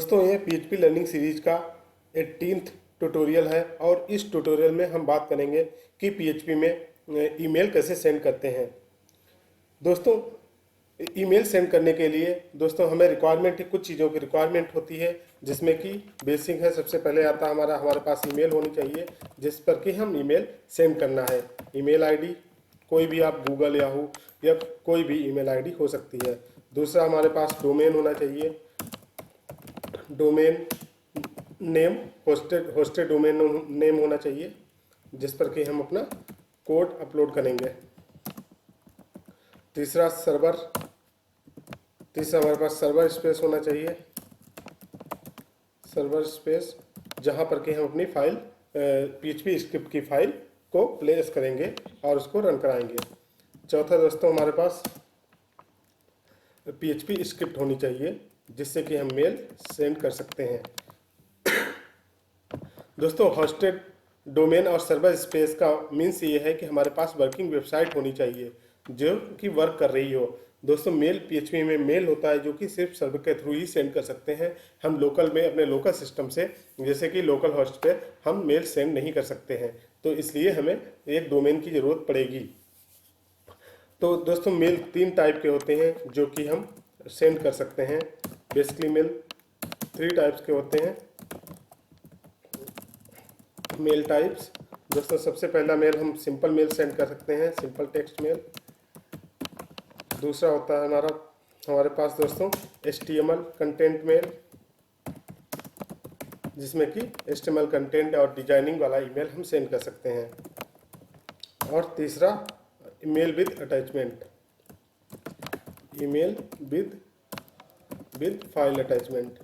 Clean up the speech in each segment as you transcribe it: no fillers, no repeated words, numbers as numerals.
दोस्तों ये PHP learning series का 18th ट्यूटोरियल है और इस ट्यूटोरियल में हम बात करेंगे कि PHP में ईमेल कैसे सेंड करते हैं। दोस्तों ईमेल सेंड करने के लिए दोस्तों हमें कुछ चीज़ों की रिक्वायरमेंट होती है, जिसमें कि बेसिक है। सबसे पहले आता है हमारे पास ईमेल होनी चाहिए जिस पर कि हम ईमेल सेंड करना है। ईमेल आईडी कोई भी, आप गूगल, याहू या कोई भी ईमेल आईडी हो सकती है। दूसरा हमारे पास डोमेन होना चाहिए, domain name, hosted domain name होना चाहिए जिस पर कि हम अपना कोड अपलोड करेंगे। तीसरा हमारे पास सर्वर स्पेस होना चाहिए, सर्वर स्पेस जहाँ पर कि हम अपनी फाइल PHP स्क्रिप्ट की फाइल को प्लेस करेंगे और उसको रन कराएंगे। चौथा दोस्तों हमारे पास PHP स्क्रिप्ट होनी चाहिए जिससे कि हम मेल सेंड कर सकते हैं। दोस्तों होस्टेड डोमेन और सर्वर स्पेस का मीन्स ये है कि हमारे पास वर्किंग वेबसाइट होनी चाहिए जो कि वर्क कर रही हो। दोस्तों PHP में मेल होता है जो कि सिर्फ सर्वर के थ्रू ही सेंड कर सकते हैं। हम लोकल में अपने लोकल सिस्टम से, जैसे कि लोकल होस्ट पे, हम मेल सेंड नहीं कर सकते हैं, तो इसलिए हमें एक डोमेन की ज़रूरत पड़ेगी। तो दोस्तों मेल 3 टाइप के होते हैं जो कि हम सेंड कर सकते हैं। बेसिकली मेल 3 टाइप्स के होते हैं। मेल टाइप्स दोस्तों, सबसे पहला मेल हम सिंपल मेल सेंड कर सकते हैं, सिंपल टेक्स्ट मेल। दूसरा होता है हमारे पास दोस्तों HTML कंटेंट मेल, जिसमें कि HTML कंटेंट और डिजाइनिंग वाला ईमेल हम सेंड कर सकते हैं। और तीसरा email with attachment, email with file attachment.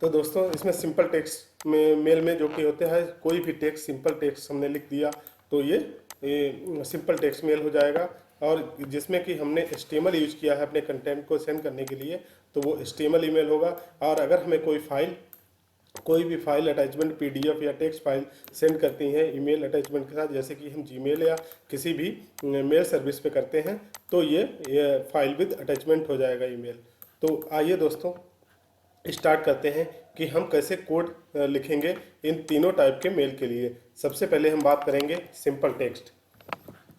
तो दोस्तों इसमें सिंपल टेक्स्ट में मेल में जो कि होता है, कोई भी टेक्स्ट, सिंपल टेक्स्ट हमने लिख दिया तो ये सिंपल टेक्स्ट मेल हो जाएगा। और जिसमें कि हमने HTML यूज किया है अपने कंटेंट को सेंड करने के लिए, तो वो HTML ईमेल होगा। और अगर हमें कोई भी फाइल अटैचमेंट PDF या टेक्स्ट फाइल सेंड करती हैं ईमेल अटैचमेंट के साथ, जैसे कि हम जीमेल या किसी भी मेल सर्विस पे करते हैं, तो ये फाइल विद अटैचमेंट हो जाएगा ईमेल। तो आइए दोस्तों स्टार्ट करते हैं कि हम कैसे कोड लिखेंगे इन तीनों टाइप के मेल के लिए। सबसे पहले हम बात करेंगे सिंपल टेक्स्ट।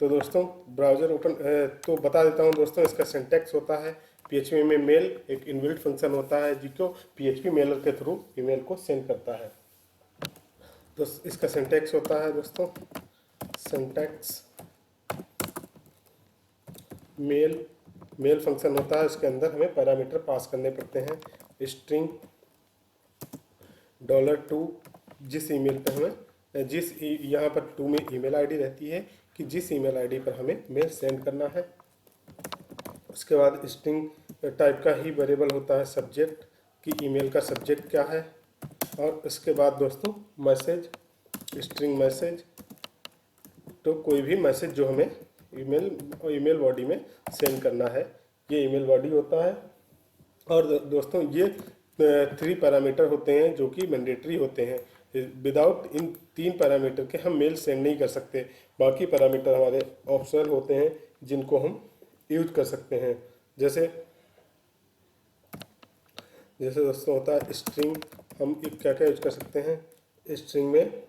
तो दोस्तों ब्राउज़र ओपन तो बता देता हूं दोस्तों, इसका सिंटैक्स होता है PHP में मेल एक इनबिल्ट फंक्शन होता है जिसको PHP मेलर के थ्रू ईमेल को सेंड करता है। तो इसका सिंटैक्स होता है दोस्तों, सिंटैक्स मेल फंक्शन होता है। इसके अंदर हमें पैरामीटर पास करने पड़ते हैं। स्ट्रिंग $2 जिस ईमेल पे हमें यहाँ पर 2 में ईमेल आईडी रहती है कि जिस ईमेल आईडी पर हमें मेल सेंड करना है। उसके बाद स्ट्रिंग टाइप का ही वेरिएबल होता है सब्जेक्ट, कि ईमेल का सब्जेक्ट क्या है। और उसके बाद दोस्तों मैसेज, स्ट्रिंग मैसेज, तो कोई भी मैसेज जो हमें ईमेल बॉडी में सेंड करना है, ये ईमेल बॉडी होता है। और दोस्तों ये 3 पैरामीटर होते हैं जो कि मैंडेटरी होते हैं। विदाउट इन 3 पैरामीटर के हम मेल सेंड नहीं कर सकते। बाकी पैरामीटर हमारे ऑप्शनल होते हैं जिनको हम यूज कर सकते हैं। जैसे दोस्तों होता है स्ट्रिंग, हम क्या क्या यूज कर सकते हैं स्ट्रिंग में।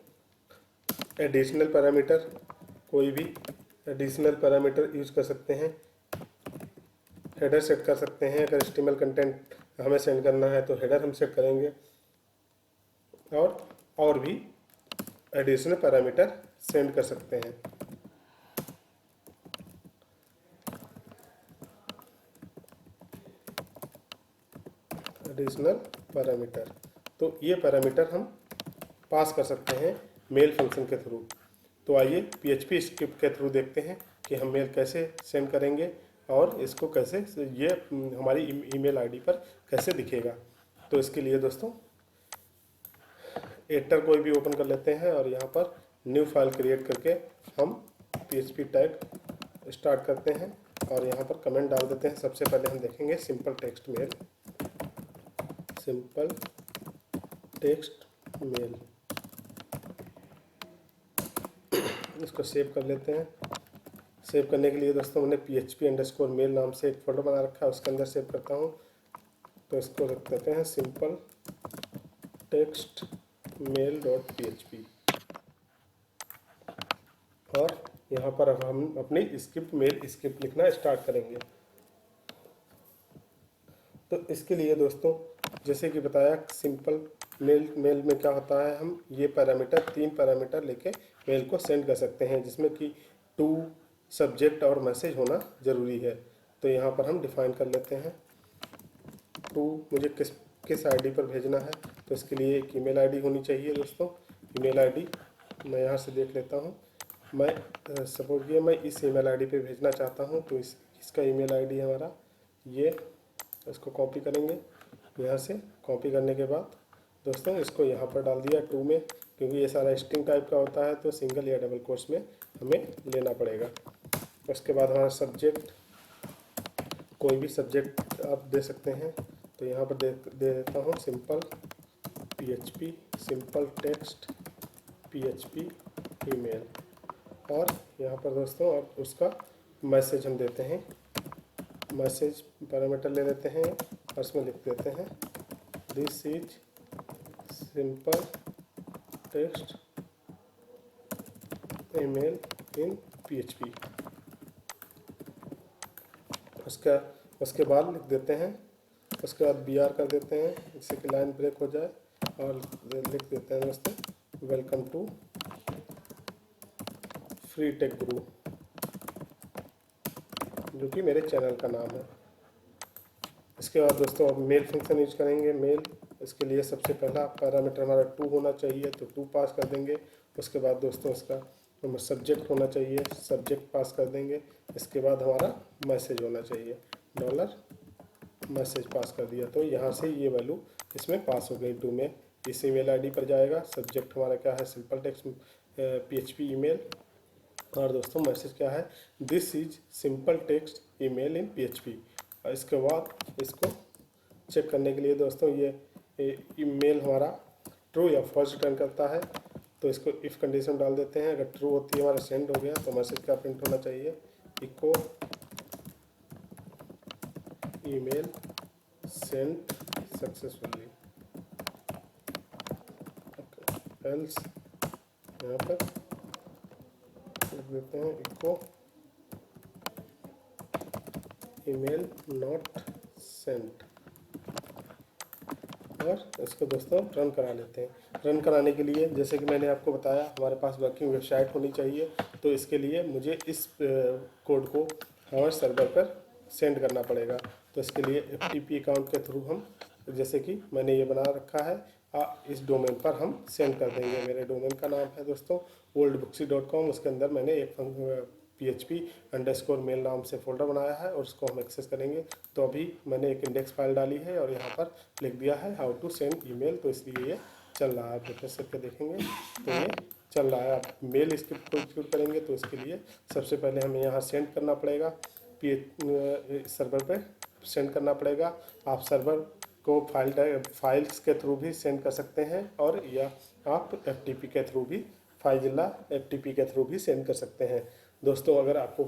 एडिशनल पैरामीटर, कोई भी एडिशनल पैरामीटर यूज कर सकते हैं। हेडर सेट कर सकते हैं, अगर HTML कंटेंट हमें सेंड करना है तो हेडर हम सेट करेंगे। और भी एडिशनल पैरामीटर सेंड कर सकते हैं। एडिशनल पैरामीटर, तो ये पैरामीटर हम पास कर सकते हैं मेल फंक्शन के थ्रू। तो आइए PHP स्क्रिप्ट के थ्रू देखते हैं कि हम मेल कैसे सेंड करेंगे और इसको कैसे ये हमारी ईमेल आईडी पर कैसे दिखेगा। तो इसके लिए दोस्तों एडिटर कोई भी ओपन कर लेते हैं और यहाँ पर न्यू फाइल क्रिएट करके हम PHP टैग स्टार्ट करते हैं और यहाँ पर कमेंट डाल देते हैं। सबसे पहले हम देखेंगे simple text mail, simple text mail. इसको सेव कर लेते हैं। सेव करने के लिए दोस्तों मैंने PHP_mail नाम से एक फोल्डर बना रखा है, उसके अंदर सेव करता हूँ। तो इसको रख देते हैं simple text mail dot PHP और यहाँ पर अब हम अपनी स्क्रिप्ट मेल स्क्रिप्ट लिखना स्टार्ट करेंगे। तो इसके लिए दोस्तों जैसे कि बताया सिंपल मेल में क्या होता है, हम ये पैरामीटर 3 पैरामीटर लेके मेल को सेंड कर सकते हैं, जिसमें कि टू सब्जेक्ट और मैसेज होना ज़रूरी है। तो यहाँ पर हम डिफाइन कर लेते हैं टू मुझे किस आईडी पर भेजना है। तो इसके लिए एक ईमेल आईडी होनी चाहिए दोस्तों। ईमेल आईडी मैं यहाँ से देख लेता हूँ। मैं सपोज किया मैं इस ईमेल आईडी पे भेजना चाहता हूँ, तो इसका ईमेल आईडी है हमारा ये। इसको कॉपी करेंगे, यहाँ से कॉपी करने के बाद दोस्तों इसको यहाँ पर डाल दिया टू में, क्योंकि ये सारा स्ट्रिंग टाइप का होता है तो सिंगल या डबल कोट्स में हमें लेना पड़ेगा। उसके बाद हमारा सब्जेक्ट, कोई भी सब्जेक्ट आप दे सकते हैं। तो यहाँ पर दे देता हूँ simple PHP simple text PHP email. और यहाँ पर दोस्तों अब उसका मैसेज हम देते हैं, मैसेज पैरामीटर ले लेते हैं और इसमें लिख देते हैं this is simple text email in PHP। उसके बाद लिख देते हैं, उसके बाद BR कर देते हैं जिससे कि लाइन ब्रेक हो जाए, और लिख देते हैं दोस्तों वेलकम टू फ्री टेक गुरु, जो कि मेरे चैनल का नाम है। इसके बाद दोस्तों अब मेल फंक्शन यूज करेंगे। मेल, इसके लिए सबसे पहला पैरामीटर हमारा टू होना चाहिए, तो टू पास कर देंगे। उसके बाद दोस्तों इसका सब्जेक्ट होना चाहिए, सब्जेक्ट पास कर देंगे। इसके बाद हमारा मैसेज होना चाहिए, डॉलर मैसेज पास कर दिया। तो यहाँ से ये वैल्यू इसमें पास हो गई टू में। इस ईमेल आईडी पर जाएगा। सब्जेक्ट हमारा क्या है, सिंपल टेक्स्ट PHP ईमेल। और दोस्तों मैसेज क्या है, this is simple text email in PHP। और इसके बाद इसको चेक करने के लिए दोस्तों ये ईमेल हमारा ट्रू या फॉल्स रिटर्न करता है। तो इसको इफ़ कंडीशन डाल देते हैं। अगर ट्रू होती है हमारा सेंड हो गया, तो मैसेज क्या प्रिंट होना चाहिए, echo email send successfully. Else यहाँ पर लिख देते हैं इको ईमेल नॉट सेंट। और इसको दोस्तों रन करा लेते हैं। रन कराने के लिए जैसे कि मैंने आपको बताया हमारे पास वर्किंग वेबसाइट होनी चाहिए। तो इसके लिए मुझे इस कोड को हमारे सर्वर पर सेंड करना पड़ेगा। तो इसके लिए FTP अकाउंट के थ्रू हम, जैसे कि मैंने ये बना रखा है, इस डोमेन पर हम सेंड कर देंगे। मेरे डोमेन का नाम है दोस्तों oldbooksy.com। उसके अंदर मैंने एक PHP_mail नाम से फोल्डर बनाया है और उसको हम एक्सेस करेंगे। तो अभी मैंने एक इंडेक्स फाइल डाली है और यहाँ पर लिख दिया है हाउ टू सेंड ईमेल। तो इसलिए ये चल रहा है, आप रिफ्रेश करके देखेंगे तो ये चल रहा है। आप मेल स्क्रिप्ट को एग्जीक्यूट करेंगे तो इसके लिए सबसे पहले हमें यहाँ सेंड करना पड़ेगा, सर्वर पे सेंड करना पड़ेगा। आप सर्वर को फाइल्स के थ्रू भी सेंड कर सकते हैं, और या आप FTP के थ्रू भी FTP के थ्रू भी सेंड कर सकते हैं। दोस्तों अगर आपको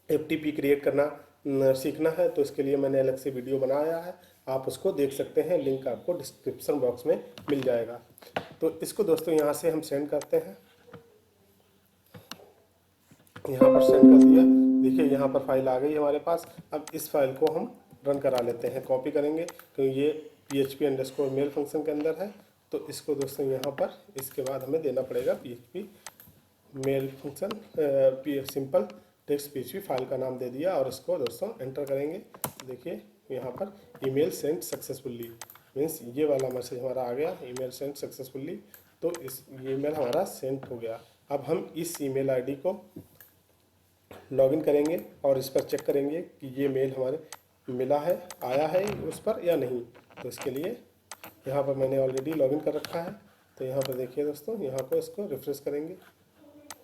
FTP क्रिएट करना सीखना है तो इसके लिए मैंने अलग से वीडियो बनाया है, आप उसको देख सकते हैं। लिंक आपको डिस्क्रिप्शन बॉक्स में मिल जाएगा। तो इसको दोस्तों यहाँ से हम सेंड करते हैं। यहाँ पर सेंड कर दिया, देखिए यहाँ पर फाइल आ गई हमारे पास। अब इस फाइल को हम रन करा लेते हैं, कॉपी करेंगे क्योंकि ये PHP_mail फंक्शन के अंदर है। तो इसको दोस्तों यहाँ पर इसके बाद हमें देना पड़ेगा PHP mail function simple text PHP file का नाम दे दिया, और इसको दोस्तों एंटर करेंगे। देखिए यहाँ पर ईमेल सेंड सक्सेसफुली, मीन्स ये वाला मैसेज हमारा आ गया, ईमेल सेंड सक्सेसफुली। तो इस ईमेल हमारा सेंड हो गया। अब हम इस ईमेल आईडी को लॉगिन करेंगे और इस पर चेक करेंगे कि ये मेल हमारे मिला है, आया है उस पर या नहीं। तो इसके लिए यहाँ पर मैंने ऑलरेडी लॉगिन कर रखा है। तो यहाँ पर देखिए दोस्तों, यहाँ को इसको रिफ्रेश करेंगे।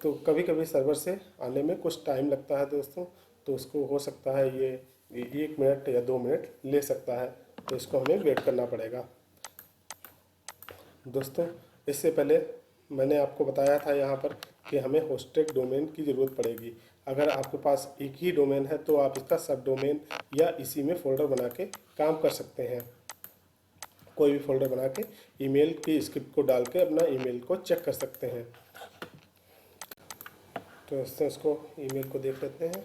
तो कभी कभी सर्वर से आने में कुछ टाइम लगता है दोस्तों, तो उसको हो सकता है ये 1 मिनट या 2 मिनट ले सकता है। तो इसको हमें वेट करना पड़ेगा। दोस्तों इससे पहले मैंने आपको बताया था यहाँ पर कि हमें होस्टेड डोमेन की ज़रूरत पड़ेगी। अगर आपके पास एक ही डोमेन है तो आप इसका सब डोमेन या इसी में फ़ोल्डर बना के काम कर सकते हैं। कोई भी फोल्डर बना के ईमेल की स्क्रिप्ट को डाल के अपना ईमेल को चेक कर सकते हैं। तो दोस्तों इसको ईमेल को देख लेते हैं।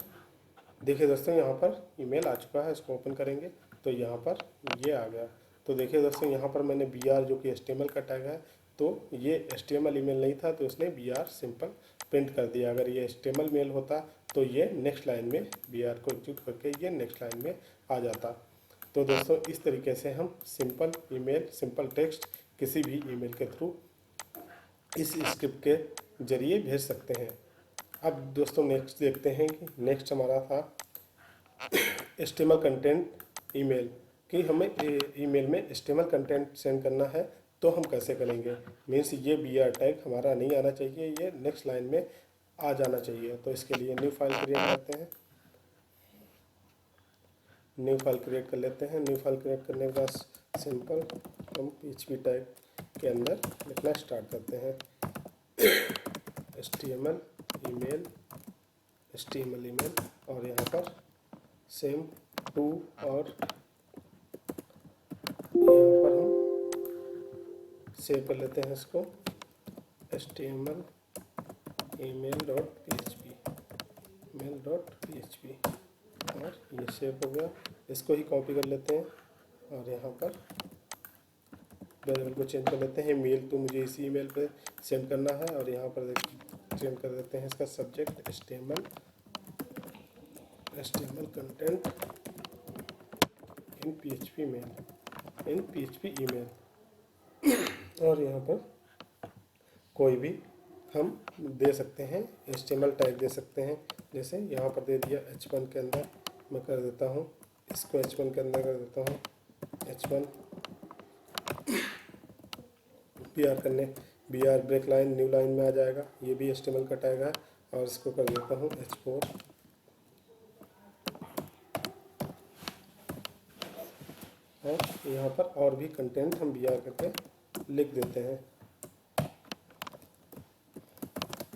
देखिए दोस्तों यहाँ पर ईमेल आ चुका है, इसको ओपन करेंगे तो यहाँ पर ये आ गया। तो देखिए दोस्तों यहाँ पर मैंने BR जो कि HTML का टैग है, तो ये HTML ईमेल नहीं था तो इसने BR सिंपल प्रिंट कर दिया। अगर ये HTML मेल होता तो ये नेक्स्ट लाइन में BR को एग्जीक्यूट करके ये नेक्स्ट लाइन में आ जाता। तो दोस्तों इस तरीके से हम सिंपल ईमेल, सिंपल टेक्स्ट किसी भी ईमेल के थ्रू इस स्क्रिप्ट के जरिए भेज सकते हैं। अब दोस्तों नेक्स्ट देखते हैं कि नेक्स्ट हमारा था HTML कंटेंट ईमेल, कि हमें ईमेल में HTML कंटेंट सेंड करना है तो हम कैसे करेंगे। मीन्स ये BR टैग हमारा नहीं आना चाहिए, ये नेक्स्ट लाइन में आ जाना चाहिए। तो इसके लिए न्यू फाइल क्रिएट करते हैं। न्यू फाइल क्रिएट कर लेते हैं। न्यू फाइल क्रिएट करने के बाद सिंपल हम PHP टैग के अंदर लिखना स्टार्ट करते हैं। HTML ईमेल, HTML ईमेल, और यहाँ पर सेम टू, और यहाँ पर हम सेव कर लेते हैं इसको HTML email.php, और ये सेव हो गया। इसको ही कॉपी कर लेते हैं और यहाँ पर वेरिएबल को चेंज कर लेते हैं। मेल तो मुझे इसी ईमेल पे सेंड करना है, और यहाँ पर चेंज कर देते हैं इसका subject HTML content in PHP mail, in PHP email. और यहाँ पर कोई भी हम दे सकते हैं, HTML टैग दे सकते हैं। जैसे यहाँ पर दे दिया H1 के अंदर, मैं कर देता हूँ इसको H1 के अंदर कर देता हूँ H1 BR करने, BR break line new line में आ जाएगा, ये भी HTML का टैग है। और इसको कर देता हूँ H4, और यहाँ पर और भी कंटेंट हम BR करके लिख देते हैं।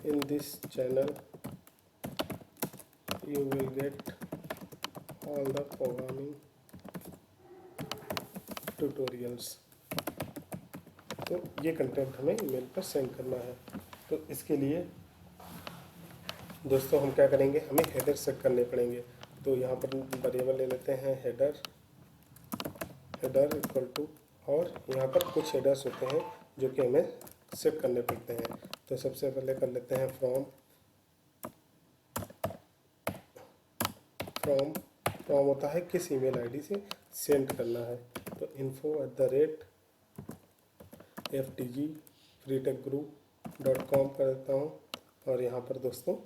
In this channel you will get all the programming tutorials। तो ये कंटेंट हमें ईमेल पर सेंड करना है। तो इसके लिए दोस्तों हम क्या करेंगे, हमें हेडर सेट करने पड़ेंगे। तो यहाँ पर वेरिएबल ले लेते हैं हेडर इक्वल टू, और यहाँ पर कुछ हेडर्स होते हैं जो कि हमें सेट करने पड़ते हैं। तो सबसे पहले कर लेते हैं फ्रॉम होता है किस ईमेल आईडी से सेंड करना है। तो info@ftgfreetechgroup.com कर देता हूँ, और यहाँ पर दोस्तों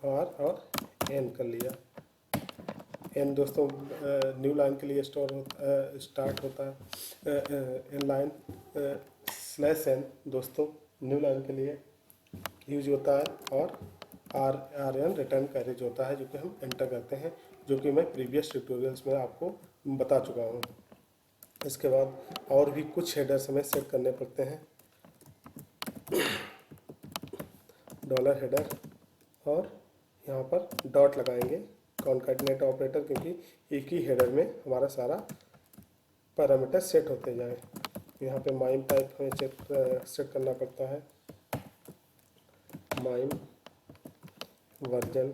R और N कर लिया। N दोस्तों न्यू लाइन के लिए स्टार्ट होता है, N लाइन /N दोस्तों न्यू लाइन के लिए यूज होता है, और RN रिटर्न कैरेज होता है जो कि हम एंटर करते हैं, जो कि मैं प्रीवियस ट्यूटोरियल्स में आपको बता चुका हूँ। इसके बाद और भी कुछ हेडर्स हमें सेट करने पड़ते हैं। डॉलर हेडर, और यहाँ पर डॉट लगाएंगे कॉन्कैटिनेट ऑपरेटर, क्योंकि एक ही हेडर में हमारा सारा पैरामीटर सेट होते जाए। यहाँ पे माइम टाइप हमें सेट करना पड़ता है, माइम वर्जन।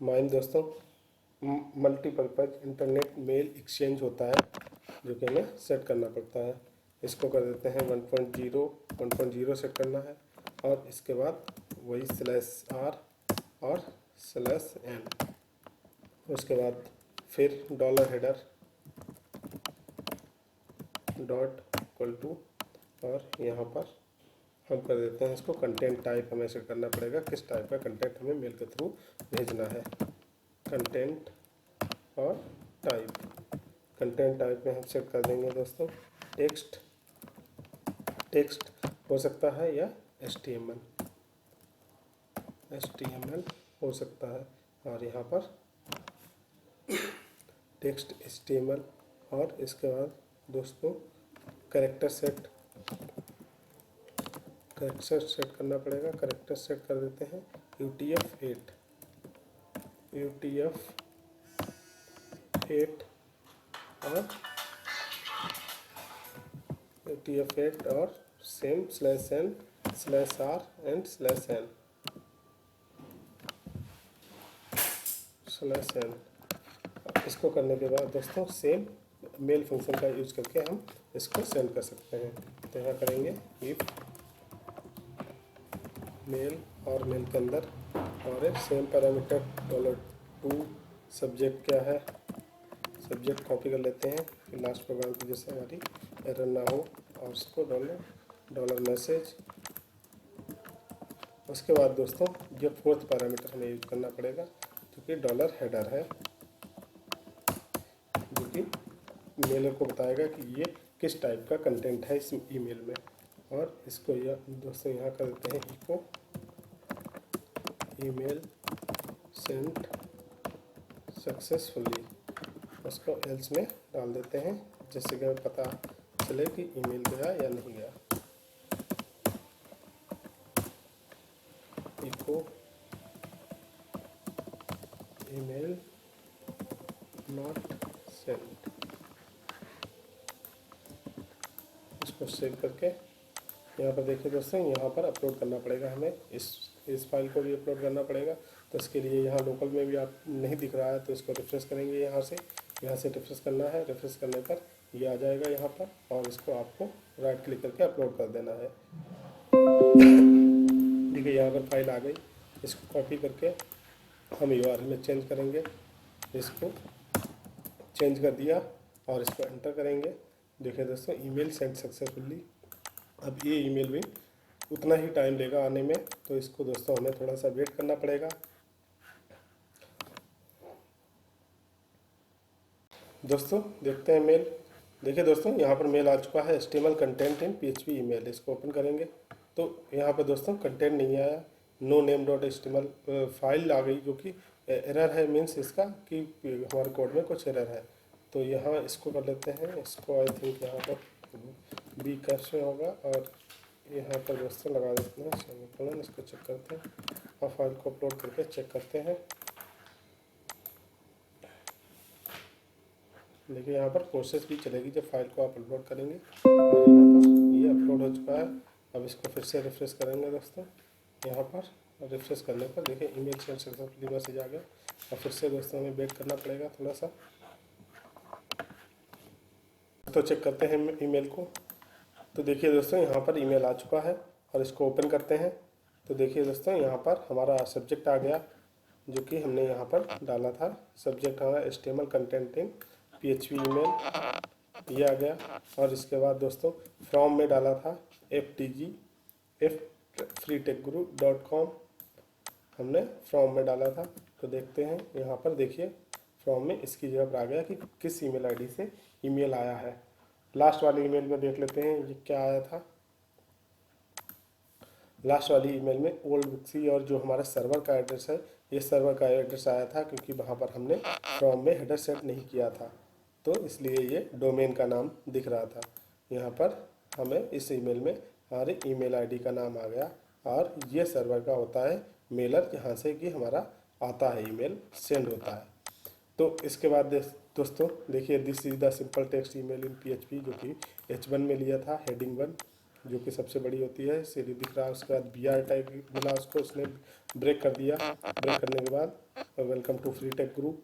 माइम दोस्तों मल्टीपर्पज़ इंटरनेट मेल एक्सचेंज होता है जो कि हमें सेट करना पड़ता है। इसको कर देते हैं 1.0 सेट करना है, और इसके बाद वही /R और /N। उसके बाद फिर dollar header dot equal to, और यहाँ पर हम कर देते हैं इसको कंटेंट टाइप हमें सेट करना पड़ेगा, किस टाइप का कंटेंट हमें मेल के थ्रू भेजना है। कंटेंट और टाइप, कंटेंट टाइप में हम सेट कर देंगे दोस्तों टेक्स्ट हो सकता है या HTML हो सकता है। और यहाँ पर टेक्स्ट HTML और इसके बाद दोस्तों कैरेक्टर सेट करना पड़ेगा। कैरेक्टर सेट कर देते हैं UTF-8 और UTF-8 और सेम /n/r एंड /n। इसको करने के बाद दोस्तों सेम मेल फंक्शन का यूज करके हम इसको सेंड कर सकते हैं। तो यहाँ करेंगे इफ मेल और मेल के अंदर और एक सेम पैरामीटर $2 सब्जेक्ट क्या है, सब्जेक्ट कॉपी कर लेते हैं कि लास्ट प्रोग्राम की जैसे हमारी एरर ना हो, और उसको $मैसेज। उसके बाद दोस्तों ये फोर्थ पैरामीटर हमें यूज करना पड़ेगा जो कि $हेडर है, जो कि मेलर को बताएगा कि ये किस टाइप का कंटेंट है इस ईमेल में। और इसको दोस्तों यहाँ कर देते हैं इको ईमेल सेंट सक्सेसफुली, उसको एल्स में डाल देते हैं जिससे कि हमें पता चले कि ईमेल गया या नहीं गया। इको ईमेल नॉट सेंट, इसको सेव करके यहाँ पर देखिए दोस्तों, यहाँ पर अपलोड करना पड़ेगा हमें, इस फाइल को भी अपलोड करना पड़ेगा। तो इसके लिए यहाँ लोकल में भी आप नहीं दिख रहा है तो इसको रिफ्रेश करेंगे, यहाँ से रिफ्रेश करना है। रिफ्रेश करने पर ये आ जाएगा यहाँ पर, और इसको आपको राइट क्लिक करके अपलोड कर देना है। देखिए यहाँ पर फाइल आ गई। इसको कॉपी करके हम URL में चेंज करेंगे, इसको चेंज कर दिया और इसको एंटर करेंगे। देखिए दोस्तों ईमेल सेंड सक्सेसफुली। अब ये ईमेल भी उतना ही टाइम लेगा आने में, तो इसको दोस्तों हमें थोड़ा सा वेट करना पड़ेगा। दोस्तों देखते हैं मेल। देखिए दोस्तों यहाँ पर मेल आ चुका है, HTML content in PHP email. इसको ओपन करेंगे तो यहाँ पर दोस्तों कंटेंट नहीं आया, no name dot HTML file आ गई, जो कि एरर है, मीन्स इसका कि हमारे कोड में कुछ एरर है। तो यहाँ इसको कर लेते हैं, इसको आई थिंक यहाँ पर बी कैश में होगा, और यहाँ पर दोस्तों लगा देते हैं सेमीकोलन। इसको चेक करते हैं और फाइल को अपलोड करके चेक करते हैं। देखिए यहाँ पर प्रोसेस भी चलेगी जब फाइल को आप अपलोड करेंगे, और यहाँ पर ये अपलोड हो चुका है। अब इसको फिर से रिफ्रेश करेंगे दोस्तों। यहाँ पर रिफ्रेश करने पर देखिए ईमेल सेंड सक्सेसफुली मैसेज आ गया। और फिर से दोस्तों हमें वेट करना पड़ेगा थोड़ा सा। तो चेक करते हैं ईमेल को। तो देखिए दोस्तों यहाँ पर ईमेल आ चुका है, और इसको ओपन करते हैं। तो देखिए दोस्तों यहाँ पर हमारा सब्जेक्ट आ गया, जो कि हमने यहाँ पर डाला था। सब्जेक्ट हमारा HTML content in PHP email, ये आ गया। और इसके बाद दोस्तों फ्रॉम में डाला था freetechguru.com, हमने फ्रॉम में डाला था। तो देखते हैं यहाँ पर, देखिए फ्रॉम में इसकी जगह पर आ गया कि किस ईमेल आईडी से ईमेल आया है। लास्ट वाली ईमेल में देख लेते हैं ये क्या आया था। लास्ट वाली ईमेल में ओल्ड बुक्सी और जो हमारा सर्वर का एड्रेस है, ये सर्वर का एड्रेस आया था, क्योंकि वहाँ पर हमने फ्रॉम में हेडर सेट नहीं किया था, तो इसलिए ये डोमेन का नाम दिख रहा था। यहाँ पर हमें इस ईमेल में हमारे ईमेल आईडी का नाम आ गया, और ये सर्वर का होता है मेलर, जहाँ से कि हमारा आता है ईमेल सेंड होता है। तो इसके बाद दोस्तों देखिए this is the simple text email in PHP, जो कि H1 में लिया था, हेडिंग 1, जो कि सबसे बड़ी होती है, सीधी दिख रहा है। उसके बाद BR टाइप मिला, उसको उसने ब्रेक कर दिया। ब्रेक करने के बाद welcome to free tech group,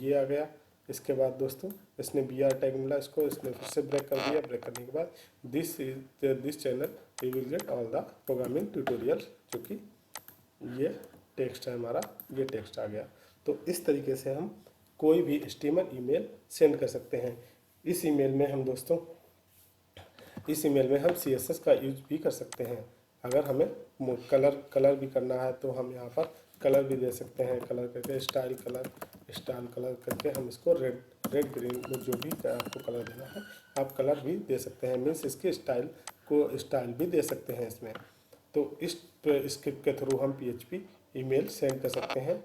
ये आ गया। इसके बाद दोस्तों इसने BR टैग मिला, इसको इसने फिर से ब्रेक कर दिया। ब्रेक करने के बाद this channel you will get all the programming tutorial, जो कि ये टेक्स्ट है हमारा, ये टेक्स्ट आ गया। तो इस तरीके से हम कोई भी HTML ईमेल सेंड कर सकते हैं। इस ईमेल में हम दोस्तों CSS का यूज भी कर सकते हैं। अगर हमें कलर भी करना है तो हम यहाँ पर कलर भी दे सकते हैं। कलर करके स्टाइल कलर करके हम इसको रेड ग्रीन में जो भी आपको कलर देना है आप कलर भी दे सकते हैं। मीन्स इसके स्टाइल भी दे सकते हैं इसमें। तो इस स्क्रिप्ट के थ्रू हम PHP ईमेल सेंड कर सकते हैं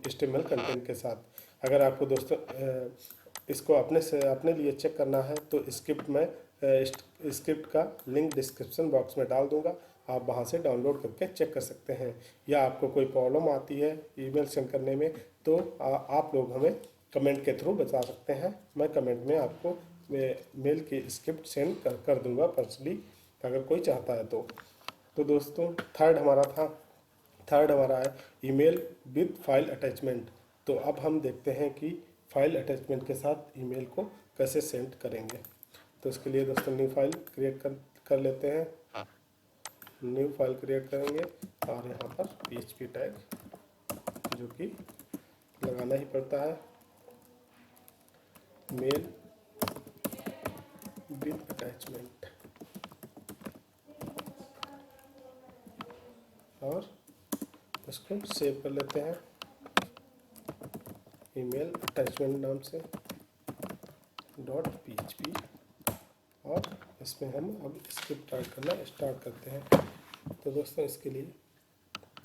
HTML कंटेंट के साथ। अगर आपको दोस्तों इसको अपने लिए चेक करना है तो स्क्रिप्ट का लिंक डिस्क्रिप्शन बॉक्स में डाल दूंगा, आप वहां से डाउनलोड करके चेक कर सकते हैं। या आपको कोई प्रॉब्लम आती है ईमेल सेंड करने में तो आप लोग हमें कमेंट के थ्रू बता सकते हैं। मैं कमेंट में आपको मेल की स्क्रिप्ट सेंड कर दूंगा पर्सनली, अगर कोई चाहता है तो दोस्तों थर्ड हमारा है ईमेल विद फाइल अटैचमेंट। तो अब हम देखते हैं कि फाइल अटैचमेंट के साथ ईमेल को कैसे सेंड करेंगे। तो इसके लिए दोस्तों न्यू फाइल क्रिएट कर लेते हैं। न्यू फाइल क्रिएट करेंगे और यहाँ पर PHP टैग जो कि लगाना ही पड़ता है, मेल विद अटैचमेंट, और इसको सेव कर लेते हैं ईमेल अटैचमेंट नाम से .php। और इसमें हम अब स्क्रिप्ट टाइप करना स्टार्ट करते हैं। तो दोस्तों इसके लिए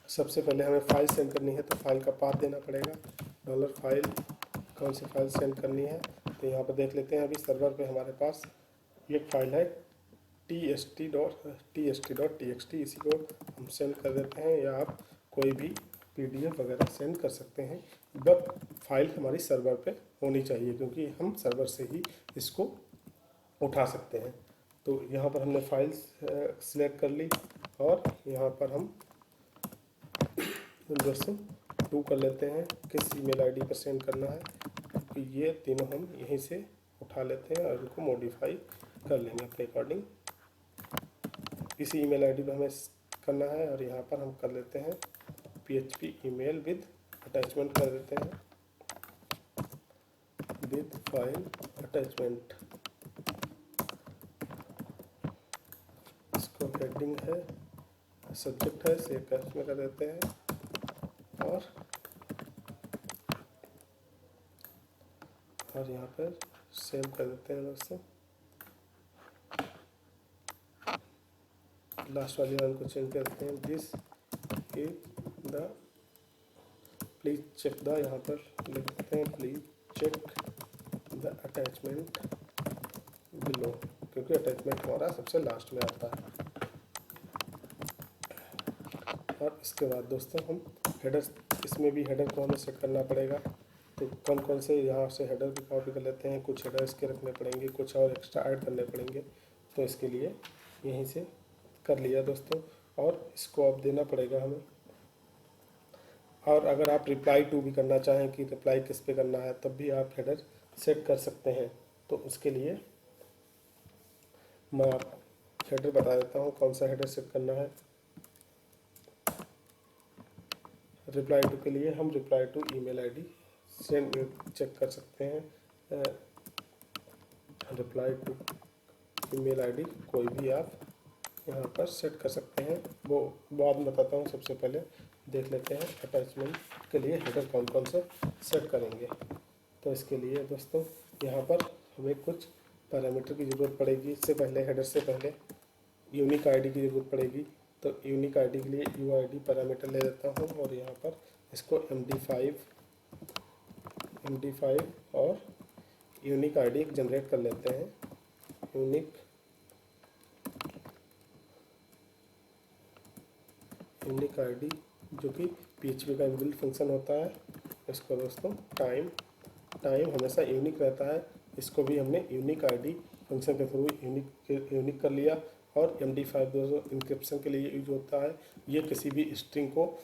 सबसे पहले हमें फाइल सेंड करनी है, तो फाइल का पाथ देना पड़ेगा। $फाइल, कौन सी फाइल सेंड करनी है तो यहाँ पर देख लेते हैं। अभी सर्वर पे हमारे पास एक फाइल है tst.txt, इसी को हम सेंड कर देते हैं। या आप कोई भी PDF वगैरह सेंड कर सकते हैं, बट फाइल हमारी सर्वर पे होनी चाहिए क्योंकि हम सर्वर से ही इसको उठा सकते हैं। तो यहाँ पर हमने फाइल सिलेक्ट कर ली और यहाँ पर हम दोस्तों 2 कर लेते हैं किस ईमेल आईडी पर सेंड करना है। तो ये तीनों हम यहीं से उठा लेते हैं और इनको मॉडिफाई कर लेंगे अपने अकॉर्डिंग। इसी ईमेल आईडी पर हमें करना है और यहाँ पर हम कर लेते हैं PHP ईमेल विद अटैचमेंट कर देते हैं, विद फाइल अटैचमेंट। इसको हेडिंग है, सब्जेक्ट है, सेव कैश में कर देते हैं और यहाँ पर सेव कर देते हैं दोस्तों। लास्ट वाली लाइन को चेंज करते हैं, this is the, please check the, यहाँ पर लिख देते हैं please check the attachment below, क्योंकि अटैचमेंट हमारा सबसे लास्ट में आता है। और इसके बाद दोस्तों हम हेडर, इसमें भी हेडर को हमें सेट करना पड़ेगा। तो कौन से यहाँ से हेडर भी कॉपी कर लेते हैं, कुछ हेडर इसके रखने पड़ेंगे, कुछ और एक्स्ट्रा ऐड करने पड़ेंगे। तो इसके लिए यहीं से कर लिया दोस्तों, और इसको अब देना पड़ेगा हमें। और अगर आप रिप्लाई टू भी करना चाहें कि रिप्लाई किस पे करना है, तब भी आप हेडर सेट कर सकते हैं। तो उसके लिए मैं आप हेडर बता देता हूँ कौन सा हेडर सेट करना है। रिप्लाई टू के लिए हम reply to email ID send check कर सकते हैं। रिप्लाई टू ईमेल आईडी कोई भी आप यहाँ पर सेट कर सकते हैं, वो बाद में बताता हूँ। सबसे पहले देख लेते हैं अटैचमेंट के लिए हेडर कौन से सेट करेंगे। तो इसके लिए दोस्तों यहाँ पर हमें कुछ पैरामीटर की ज़रूरत पड़ेगी। इससे पहले हेडर से पहले यूनिक आईडी की ज़रूरत पड़ेगी। तो यूनिक आईडी के लिए UID पैरामीटर ले लेता हूँ और यहाँ पर इसको MD5 और यूनिक आईडी जनरेट कर लेते हैं। यूनिक आईडी जो कि PHP का इनबिल्ट फंक्शन होता है। इसको दोस्तों टाइम हमेशा यूनिक रहता है, इसको भी हमने यूनिक आईडी फंक्शन के थ्रू यूनिक कर लिया। और MD5 दोस्तों इंक्रिप्शन के लिए यूज होता है। ये किसी भी स्ट्रिंग को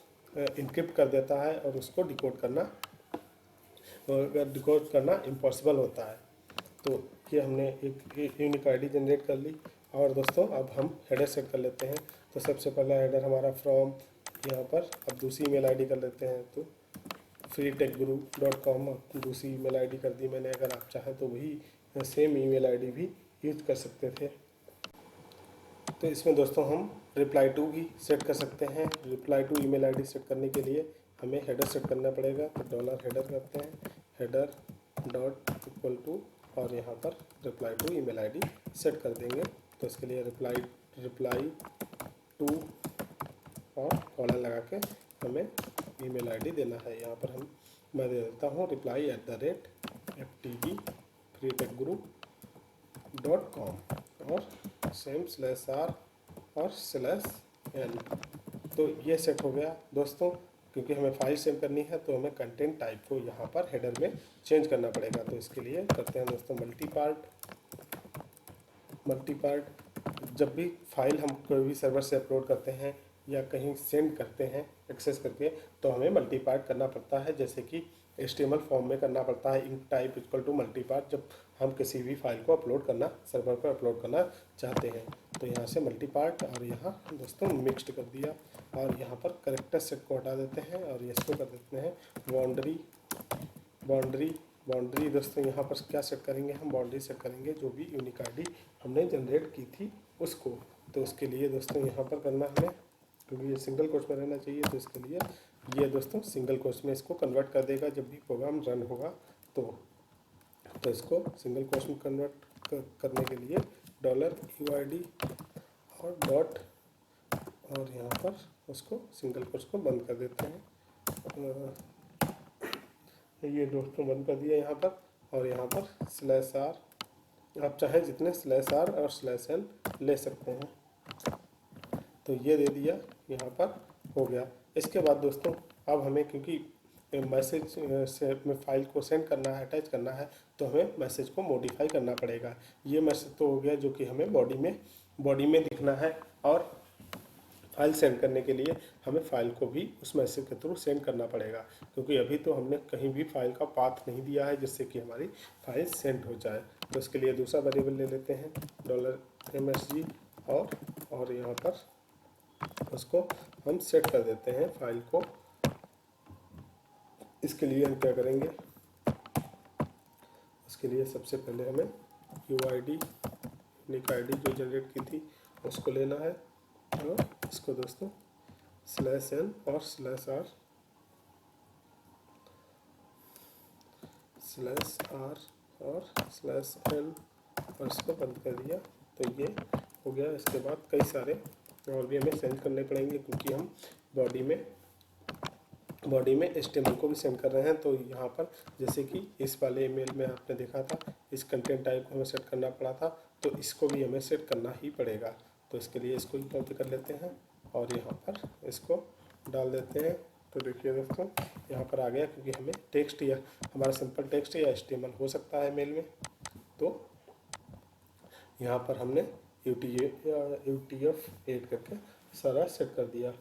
इंक्रिप्ट कर देता है और उसको डिकोड करना इम्पॉसिबल होता है। तो ये हमने एक यूनिक आईडी जनरेट कर ली। और दोस्तों अब हम हेडर सेट कर लेते हैं। तो सबसे पहला हेडर हमारा फ्रॉम, यहाँ पर अब दूसरी ईमेल आईडी कर लेते हैं। तो freetechguru.com दूसरी ईमेल आईडी कर दी मैंने। अगर आप चाहें तो वही सेम ईमेल आईडी भी यूज कर सकते थे। तो इसमें दोस्तों हम रिप्लाई टू भी सेट कर सकते हैं। Reply to email ID set करने के लिए हमें हेडर सेट करना पड़ेगा। तो $हेडर करते हैं, हेडर डॉट इक्वल टू, और यहाँ पर reply to email ID set कर देंगे। तो इसके लिए रिप्लाई टू और कॉलन लगा के हमें ईमेल आईडी देना है। यहाँ पर मैं दे देता हूँ reply@ftb createagroup.com और सेम /r और /n। तो ये सेट हो गया दोस्तों। क्योंकि हमें फाइल सेव करनी है तो हमें कंटेंट टाइप को यहाँ पर हेडर में चेंज करना पड़ेगा। तो इसके लिए करते हैं दोस्तों मल्टी पार्ट। जब भी फाइल हम कोई भी सर्वर से अपलोड करते हैं या कहीं सेंड करते हैं एक्सेस करके, तो हमें मल्टी पार्ट करना पड़ता है। जैसे कि HTML फॉर्म में करना पड़ता है enc type equal to multi part, जब हम किसी भी फाइल को अपलोड करना सर्वर पर अपलोड करना चाहते हैं। तो यहाँ से मल्टी पार्ट और यहाँ दोस्तों मिक्स्ड कर दिया और यहाँ पर करेक्टर सेट को हटा देते हैं और इसको कर देते हैं बाउंड्री दोस्तों। यहाँ पर क्या सेट करेंगे हम, बाउंड्री सेट करेंगे जो भी यूनिक आईडी हमने जनरेट की थी उसको। तो उसके लिए दोस्तों यहाँ पर करना हमें, क्योंकि ये सिंगल कोट्स में रहना चाहिए, तो इसके लिए ये दोस्तों सिंगल कोट्स में इसको कन्वर्ट कर देगा जब भी प्रोग्राम रन होगा। तो इसको सिंगल कोट्स में कन्वर्ट करने के लिए $UID और डॉट और यहाँ पर उसको सिंगल कोट्स को बंद कर देते हैं। ये दोस्तों बंद कर दिया यहाँ पर। और यहाँ पर /r, आप चाहे जितने /r और /n ले सकते हैं। तो ये दे दिया, यहाँ पर हो गया। इसके बाद दोस्तों अब हमें, क्योंकि मैसेज से में फाइल को सेंड करना है, अटैच करना है, तो हमें मैसेज को मॉडिफाई करना पड़ेगा। ये मैसेज तो हो गया जो कि हमें बॉडी में दिखना है, और फाइल सेंड करने के लिए हमें फाइल को भी उस मैसेज के थ्रू सेंड करना पड़ेगा। क्योंकि अभी तो हमने कहीं भी फाइल का पाथ नहीं दिया है जिससे कि हमारी फाइल सेंड हो जाए। तो इसके लिए दूसरा वेरिएबल ले लेते हैं $MSG और यहाँ पर उसको हम सेट कर देते हैं फाइल को। इसके लिए हम क्या करेंगे, उसके लिए सबसे पहले हमें यूनिक आईडी जो जनरेट की थी उसको लेना है और इसको दोस्तों /n और /r और /n और इसको बंद कर दिया। तो ये हो गया। इसके बाद कई सारे और भी हमें सेंड करने पड़ेंगे, क्योंकि हम बॉडी में HTML को भी सेंड कर रहे हैं। तो यहाँ पर जैसे कि इस वाले ईमेल में आपने देखा था, इस कंटेंट टाइप को हमें सेट करना पड़ा था, तो इसको भी हमें सेट करना ही पड़ेगा। तो इसके लिए इसको ही कॉपी कर लेते हैं और यहाँ पर इसको डाल देते हैं। तो देखिए दोस्तों यहाँ पर आ गया, क्योंकि हमें टेक्स्ट या हमारा सिंपल टेक्स्ट या HTML हो सकता है मेल में। तो यहाँ पर हमने UTF ऐड करके सारा सेट कर दिया।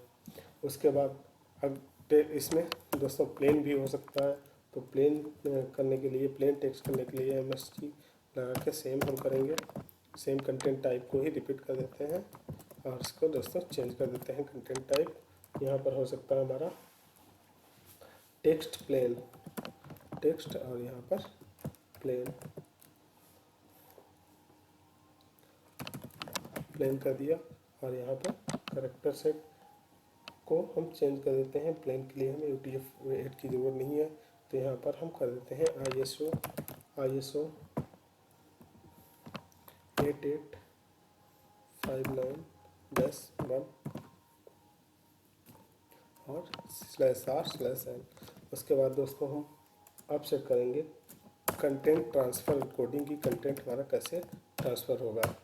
उसके बाद अब इसमें दोस्तों प्लेन भी हो सकता है। तो प्लेन करने के लिए, प्लेन टेक्स्ट करने के लिए MSG लगा के सेम हम करेंगे, सेम कंटेंट टाइप को ही रिपीट कर देते हैं और इसको दोस्तों चेंज कर देते हैं कंटेंट टाइप। यहाँ पर हो सकता है हमारा टेक्स्ट प्लेन टेक्स्ट और यहाँ पर प्लेन कर दिया। और यहाँ पर करेक्टर सेट को हम चेंज कर देते हैं। प्लेन के लिए हमें UTF ऐड की ज़रूरत नहीं है। तो यहाँ पर हम कर देते हैं ISO 8859-1 और /r/n। उसके बाद दोस्तों हम अब सेट करेंगे कंटेंट ट्रांसफ़र कोडिंग की, कंटेंट हमारा कैसे ट्रांसफ़र होगा।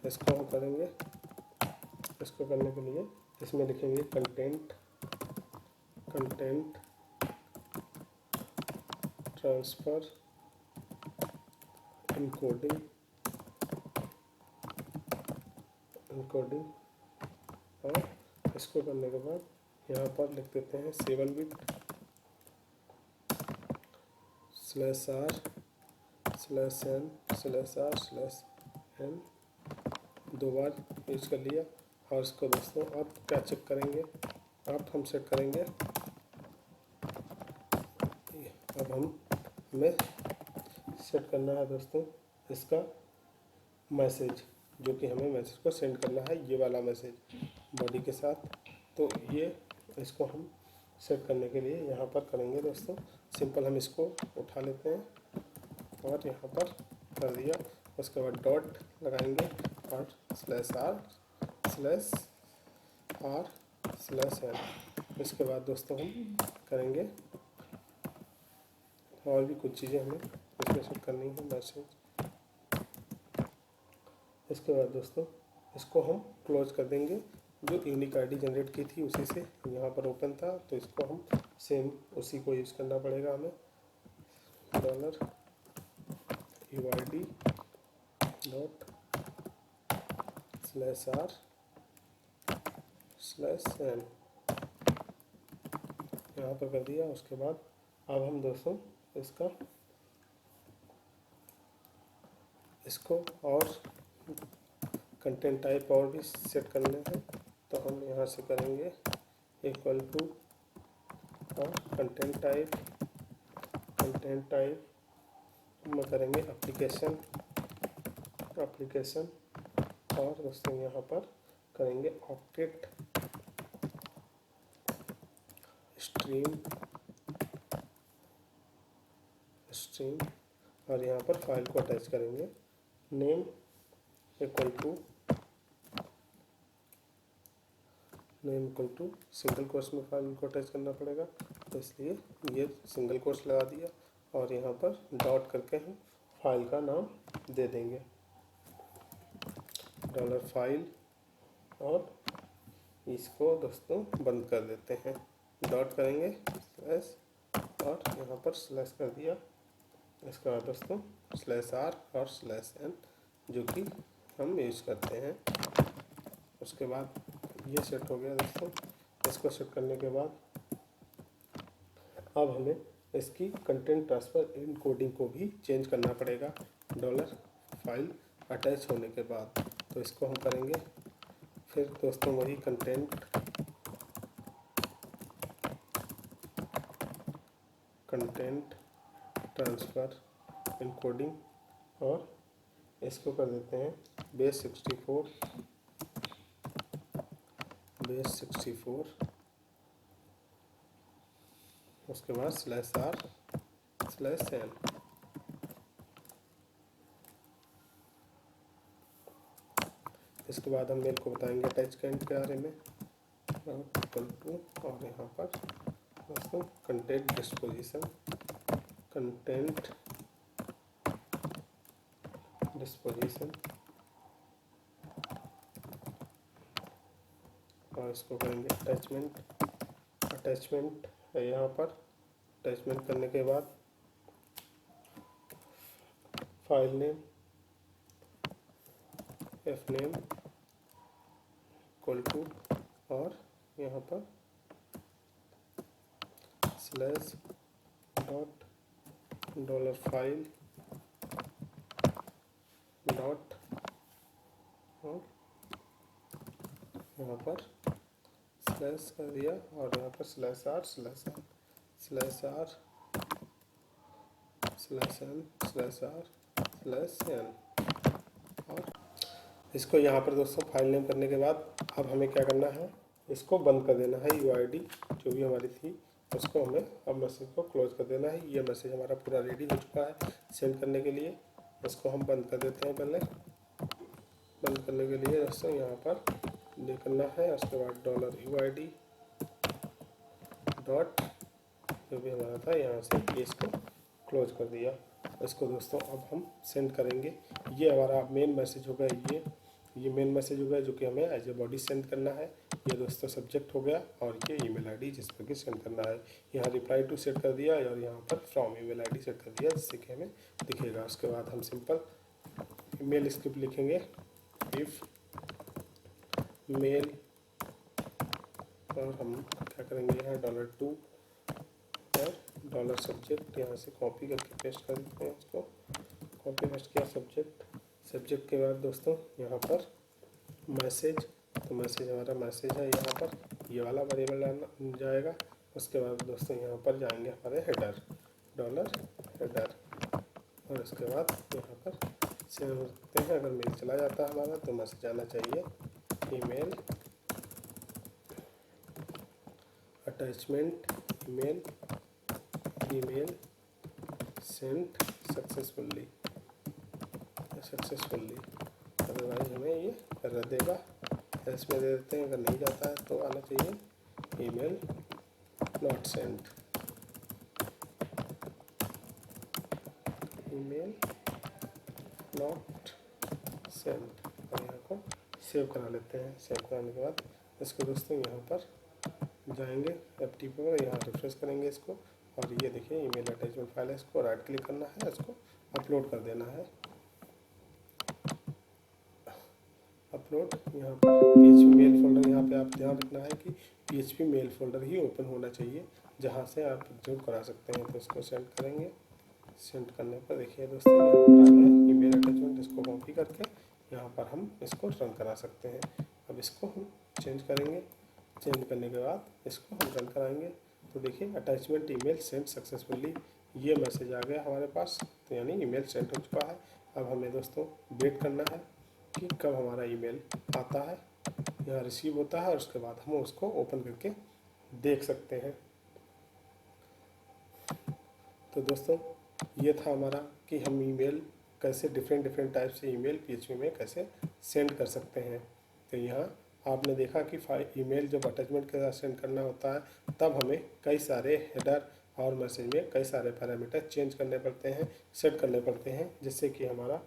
इसको हम करेंगे। इसको करने के लिए इसमें लिखेंगे कंटेंट ट्रांसफ़र इनकोडिंग और इसको करने के बाद यहाँ पर लिख देते हैं 7 बिट /n/r/n 2 बार यूज कर लिया। और इसको दोस्तों आप क्या चेक करेंगे, आप हम सेट करेंगे। अब हमें सेट करना है दोस्तों इसका मैसेज, जो कि हमें मैसेज को सेंड करना है, ये वाला मैसेज बॉडी के साथ। तो ये इसको हम सेट करने के लिए यहाँ पर करेंगे दोस्तों सिंपल। हम इसको उठा लेते हैं और यहाँ पर कर दिया। उसके बाद डॉट लगाएंगे और /r/n। इसके बाद दोस्तों हम करेंगे और भी कुछ चीज़ें हमें इसमें सेट करनी है। मैसेज इसके बाद दोस्तों इसको हम क्लोज कर देंगे। जो यूनिक आईडी जनरेट की थी उसी से यहाँ पर ओपन था, तो इसको हम सेम उसी को यूज़ करना पड़ेगा हमें। $UID डॉट /r/n यहाँ पर कर दिया। उसके बाद अब हम दोस्तों इसको और कंटेंट टाइप और भी सेट करने हैं, तो हम यहाँ से करेंगे इक्वल टू और कंटेंट टाइप में करेंगे एप्लीकेशन और दोस्तों यहाँ पर करेंगे ऑब्जेक्ट स्ट्रीम और यहाँ पर फाइल को अटैच करेंगे। Name equal to single course में फाइल को अटैच करना पड़ेगा, तो इसलिए ये सिंगल कोर्स लगा दिया और यहाँ पर डॉट करके हम फाइल का नाम दे देंगे $file और इसको दोस्तों बंद कर देते हैं। डॉट करेंगे स्लैश और यहाँ पर स्लैश कर दिया। इसके बाद दोस्तों /r और /n जो कि हम यूज़ करते हैं। उसके बाद ये सेट हो गया दोस्तों। इसको सेट करने के बाद अब हमें इसकी कंटेंट ट्रांसफ़र एन्कोडिंग को भी चेंज करना पड़ेगा $फाइल अटैच होने के बाद, तो इसको हम करेंगे। फिर दोस्तों वही कंटेंट ट्रांसफ़र एन्कोडिंग और इसको कर देते हैं बेस 64 उसके बाद /r/n। इसके बाद हम मेल को बताएंगे अटैचमेंट के बारे में और यहाँ पर दोस्तों कंटेंट डिस्पोजिशन और इसको करेंगे अटैचमेंट है। यहाँ पर अटैचमेंट करने के बाद file name fname equal to और यहाँ पर /डॉट $file डॉट और यहाँ पर स्लैश कर दिया और यहाँ पर /r/n और इसको यहाँ पर दोस्तों फाइल नेम करने के बाद अब हमें क्या करना है, इसको बंद कर देना है। UID जो भी हमारी थी उसको हमें अब मैसेज को क्लोज कर देना है। ये मैसेज हमारा पूरा रेडी हो चुका है सेंड करने के लिए। इसको हम बंद कर देते हैं। पहले बंद करने के लिए दोस्तों यहाँ पर ये करना है। उसके बाद $UID डॉट जो भी हमारा था यहाँ से ये इसको क्लोज कर दिया। इसको दोस्तों अब हम सेंड करेंगे। ये हमारा मेन मैसेज होगा। ये मेन मैसेज होगा जो कि हमें एज ए बॉडी सेंड करना है। ये दोस्तों सब्जेक्ट हो गया और ये ईमेल आईडी जिस पर कि सेंड करना है। यहाँ रिप्लाई टू सेट कर दिया और यहाँ पर फ्रॉम ईमेल आईडी सेट कर दिया जिससे कि हमें दिखेगा। उसके बाद हम सिंपल ईमेल स्क्रिप्ट लिखेंगे। इफ मेल और हम क्या करेंगे यहाँ $2 और $सब्जेक्ट यहाँ से कॉपी करके पेस्ट कर देते हैं। इसको कॉपी पेस्ट किया सब्जेक्ट के बाद दोस्तों यहाँ पर मैसेज, तो मैसेज हमारा मैसेज है। यहाँ पर ये वाला वेरिएबल जाएगा। उसके बाद दोस्तों यहाँ पर जाएंगे हमारे हेडर $हेडर और उसके बाद यहाँ पर सेव करते हैं। अगर मेल चला जाता है हमारा तो मैसेज आना चाहिए email attachment email sent successfully. Otherwise हमें ये कर देगा। इसमें दे देते हैं। अगर नहीं जाता है तो आना चाहिए ईमेल नॉट सेंट। पर यहाँ को सेव करा लेते हैं। सेव कराने के बाद इसको दोस्तों यहाँ पर जाएंगे FTP पर, यहाँ रिफ्रेश करेंगे इसको और ये देखिए ईमेल अटैचमेंट फाइल है, इसको राइट क्लिक करना है, इसको अपलोड कर देना है। अपलोड यहाँ पर PHP मेल फोल्डर, यहाँ पे आप ध्यान रखना है कि PHP मेल फोल्डर ही ओपन होना चाहिए जहाँ से आप एग्जीक्यूट करा सकते हैं। तो इसको सेंड करेंगे। सेंड करने पर देखिए दोस्तों यहाँ पर आ गया ईमेल अटैचमेंट। इसको कॉपी करके यहाँ पर हम इसको रन करा सकते हैं। अब इसको हम चेंज करेंगे। चेंज करने के बाद इसको हम रन कराएंगे तो देखिए अटैचमेंट ईमेल सेंड सक्सेसफुली, ये मैसेज आ गया हमारे पास। तो यानी ईमेल सेंड हो चुका है। अब हमें दोस्तों वेट करना है कि कब हमारा ईमेल आता है, यहाँ रिसीव होता है और उसके बाद हम उसको ओपन करके देख सकते हैं। तो दोस्तों ये था हमारा कि हम ईमेल कैसे डिफरेंट टाइप से ईमेल PHP में कैसे सेंड कर सकते हैं। तो यहाँ आपने देखा कि ईमेल जब अटैचमेंट के साथ सेंड करना होता है तब हमें कई सारे हेडर और मैसेज में कई सारे पैरामीटर चेंज करने पड़ते हैं, सेट करने पड़ते हैं, जिससे कि हमारा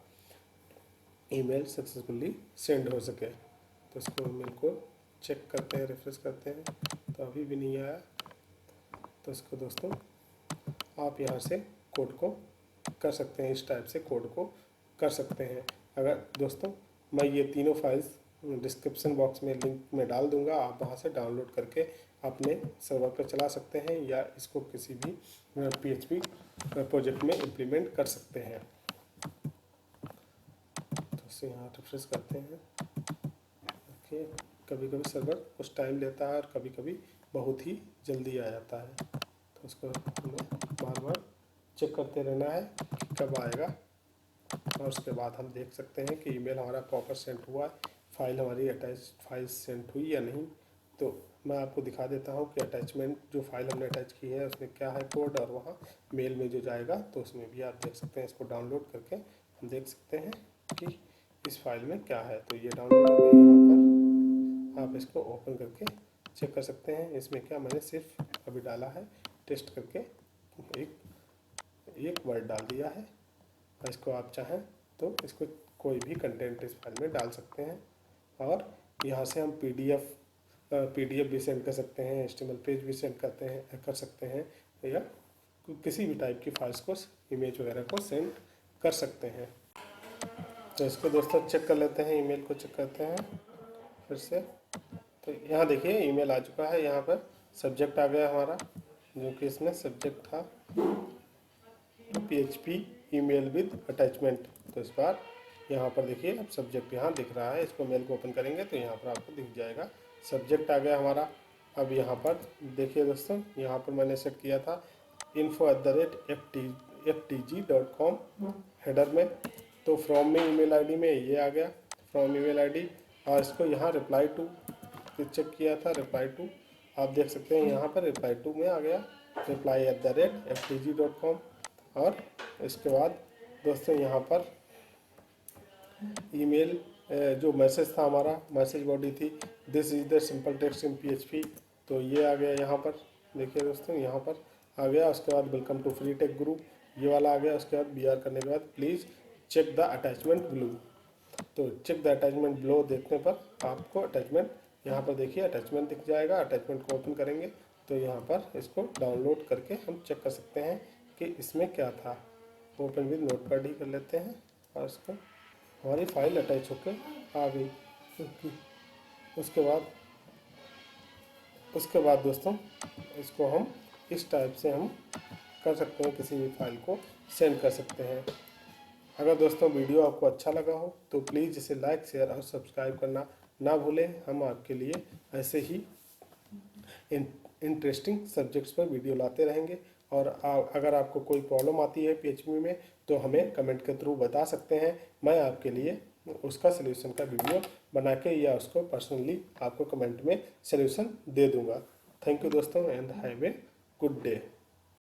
ईमेल सक्सेसफुली सेंड हो सके। तो इसको ईमेल को चेक करते हैं, रिफ्रेश करते हैं तो अभी भी नहीं आया। तो इसको दोस्तों आप यहाँ से कोड को कर सकते हैं, इस टाइप से कोड को कर सकते हैं। अगर दोस्तों मैं ये तीनों फाइल्स डिस्क्रिप्शन बॉक्स में लिंक में डाल दूंगा, आप वहाँ से डाउनलोड करके अपने सर्वर पर चला सकते हैं या इसको किसी भी PHP प्रोजेक्ट में इम्प्लीमेंट कर सकते हैं। तो इसे यहाँ रिफ्रेश करते हैं। देखिए कभी कभी सर्वर कुछ टाइम लेता है और कभी कभी बहुत ही जल्दी आ जाता है। तो उसको हमें बार बार चेक करते रहना है कि कब आएगा और उसके बाद हम देख सकते हैं कि ईमेल हमारा प्रॉपर सेंड हुआ है, फाइल हमारी अटैच फाइल सेंड हुई या नहीं। तो मैं आपको दिखा देता हूँ कि अटैचमेंट जो फाइल हमने अटैच की है उसमें क्या है कोड, और वहाँ मेल में जो जाएगा तो उसमें भी आप देख सकते हैं। इसको डाउनलोड करके हम देख सकते हैं कि इस फाइल में क्या है। तो ये डाउनलोड हो गई, यहाँ पर आप इसको ओपन करके चेक कर सकते हैं। इसमें क्या मैंने सिर्फ अभी डाला है, टेस्ट करके एक वर्ड डाल दिया है। इसको आप चाहें तो इसको कोई भी कंटेंट इस फाइल में डाल सकते हैं और यहाँ से हम PDF भी सेंड कर सकते हैं, HTML पेज भी सेंड कर सकते हैं या किसी भी टाइप की फाइल्स को, इमेज वगैरह को सेंड कर सकते हैं। तो इसको दोस्तों चेक कर लेते हैं, ईमेल को चेक करते हैं फिर से। तो यहाँ देखिए ईमेल आ चुका है। यहाँ पर सब्जेक्ट आ गया हमारा, जो कि इसमें सब्जेक्ट था PHP ईमेल विद अटैचमेंट। तो इस बार यहाँ पर देखिए अब सब्जेक्ट यहाँ दिख रहा है। इसको मेल को ओपन करेंगे तो यहाँ पर आपको दिख जाएगा, सब्जेक्ट आ गया हमारा। अब यहाँ पर देखिए दोस्तों, यहाँ पर मैंने सेट किया था info@ftg.com हेडर में। तो फ्रॉम में ईमेल आईडी में ये आ गया, फ्रॉम ईमेल आईडी, और इसको यहाँ रिप्लाई टू चेक किया था, रिप्लाई टू आप देख सकते हैं यहाँ पर रिप्लाई टू में आ गया reply@ftg.com। और इसके बाद दोस्तों यहाँ पर ईमेल जो मैसेज था हमारा, मैसेज बॉडी थी this is the simple text in PHP। तो ये आ गया यहाँ पर, देखिए दोस्तों यहाँ पर आ गया। उसके बाद welcome to free tech group ये वाला आ गया। उसके बाद BR करने के बाद please check the attachment below. तो चेक द अटैचमेंट ब्लो देखने पर आपको अटैचमेंट यहाँ पर देखिए अटैचमेंट दिख जाएगा। अटैचमेंट को ओपन करेंगे तो यहाँ पर इसको डाउनलोड करके हम चेक कर सकते हैं कि इसमें क्या था। ओपन विद नोटपैड ही कर लेते हैं और इसको हमारी फाइल अटैच होकर आ गई। उसके बाद दोस्तों इसको हम इस टाइप से हम कर सकते हैं, किसी भी फाइल को सेंड कर सकते हैं। अगर दोस्तों वीडियो आपको अच्छा लगा हो तो प्लीज़ इसे लाइक, शेयर और सब्सक्राइब करना ना भूलें। हम आपके लिए ऐसे ही इंटरेस्टिंग सब्जेक्ट्स पर वीडियो लाते रहेंगे। और अगर आपको कोई प्रॉब्लम आती है PHP में तो हमें कमेंट के थ्रू बता सकते हैं। मैं आपके लिए उसका सलूशन का वीडियो बना के या उसको पर्सनली आपको कमेंट में सलूशन दे दूंगा। थैंक यू दोस्तों and have a good day.